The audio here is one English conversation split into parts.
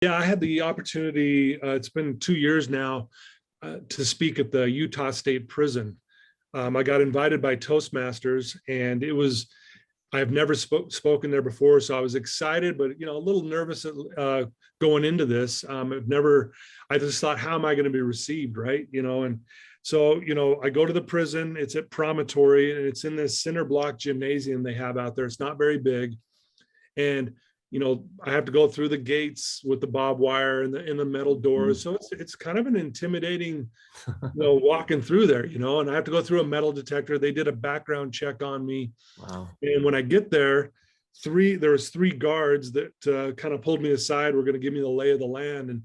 Yeah, I had the opportunity, it's been 2 years now, to speak at the Utah State Prison. I got invited by Toastmasters, and I've never spoken there before, so I was excited, but a little nervous going into this. I just thought, how am I going to be received, right? And so, I go to the prison. It's at Promontory, and it's in this cinder block gymnasium they have out there. It's not very big, and I have to go through the gates with the barbed wire and the metal doors. So it's kind of an intimidating, walking through there, and I have to go through a metal detector. They did a background check on me. Wow. And when I get there, there was three guards that kind of pulled me aside. We're going to give me the lay of the land. And,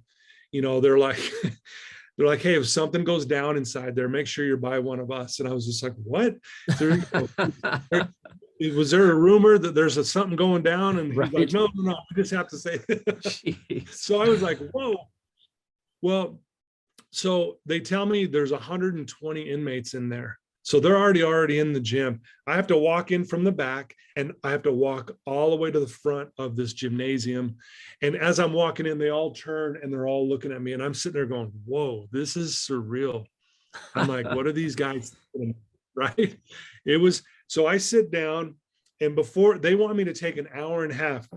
they're like, hey, if something goes down inside there, make sure you're by one of us. And I was just like, what? Was there a rumor that there's something going down? And he's like, no, we just have to say it. So I was like, whoa. Well, so they tell me there's 120 inmates in there. So they're already in the gym. I have to walk in from the back, and I have to walk all the way to the front of this gymnasium. And as I'm walking in, they all turn and they're all looking at me, and I'm sitting there going, whoa, this is surreal. I'm like, what are these guys doing? Right? So I sit down, and before they want me to take an hour and a half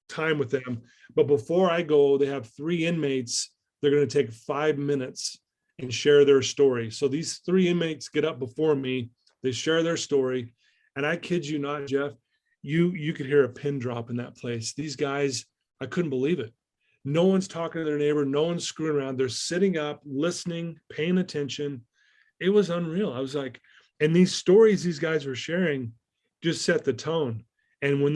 time with them. But before I go, they have three inmates. They're going to take 5 minutes and share their story. So these three inmates get up before me. They share their story. And I kid you not, Geoff, you could hear a pin drop in that place. These guys, I couldn't believe it. No one's talking to their neighbor. No one's screwing around. They're sitting up, listening, paying attention. It was unreal. I was like, and these stories these guys were sharing just set the tone. And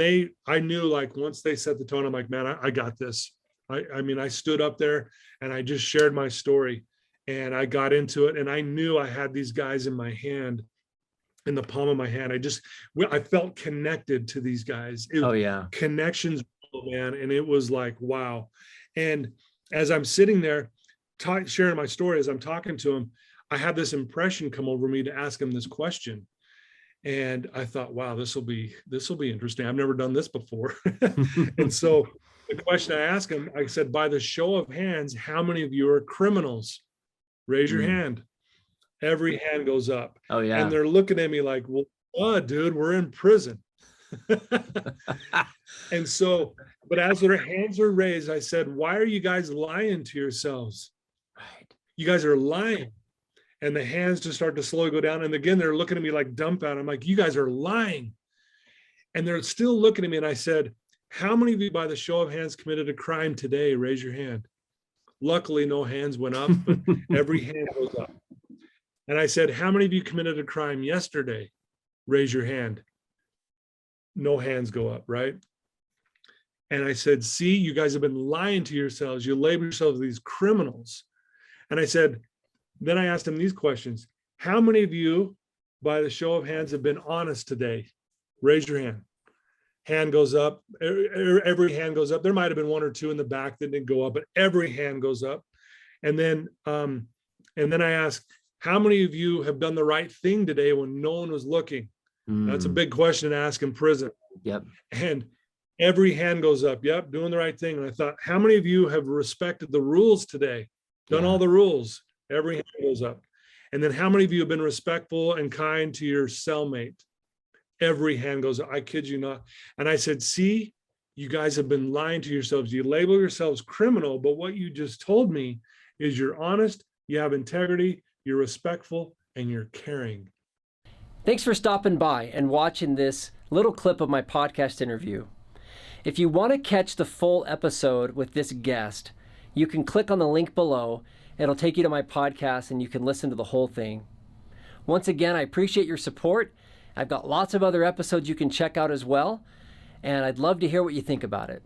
I knew, like, once they set the tone, I'm like, man, I got this. I stood up there and I just shared my story, and I got into it, and I knew I had these guys in my hand, in the palm of my hand. I felt connected to these guys. Connections, man. And it was like, wow. And as I'm sitting there sharing my story, as I'm talking to them, I had this impression come over me to ask him this question. And I thought, wow, this will be interesting. I've never done this before. And so the question I asked him, I said, by the show of hands, how many of you are criminals? Raise your hand. Every hand goes up. Oh, yeah. And they're looking at me like, well, dude, we're in prison. And so, but as their hands are raised, I said, why are you guys lying to yourselves? Right. You guys are lying. And the hands just start to slowly go down. And again, they're looking at me like dumbfounded. I'm like, you guys are lying. And they're still looking at me. And I said, how many of you by the show of hands committed a crime today? Raise your hand. Luckily, no hands went up, but every hand goes up. And I said, how many of you committed a crime yesterday? Raise your hand. No hands go up, right? And I said, see, you guys have been lying to yourselves. You label yourselves these criminals. And I said, then I asked him these questions. How many of you, by the show of hands, have been honest today? Raise your hand. Hand goes up. Every hand goes up. There might have been one or two in the back that didn't go up, but every hand goes up. And then I asked, how many of you have done the right thing today when no one was looking? That's a big question to ask in prison. Yep. And every hand goes up. Yep, doing the right thing. And I thought, how many of you have respected the rules today? Done all the rules? Every hand goes up. And then how many of you have been respectful and kind to your cellmate? Every hand goes up. I kid you not. And I said, see, you guys have been lying to yourselves. You label yourselves criminal, but what you just told me is you're honest, you have integrity, you're respectful, and you're caring. Thanks for stopping by and watching this little clip of my podcast interview. If you want to catch the full episode with this guest, you can click on the link below. It'll take you to my podcast and you can listen to the whole thing. Once again, I appreciate your support. I've got lots of other episodes you can check out as well, and I'd love to hear what you think about it.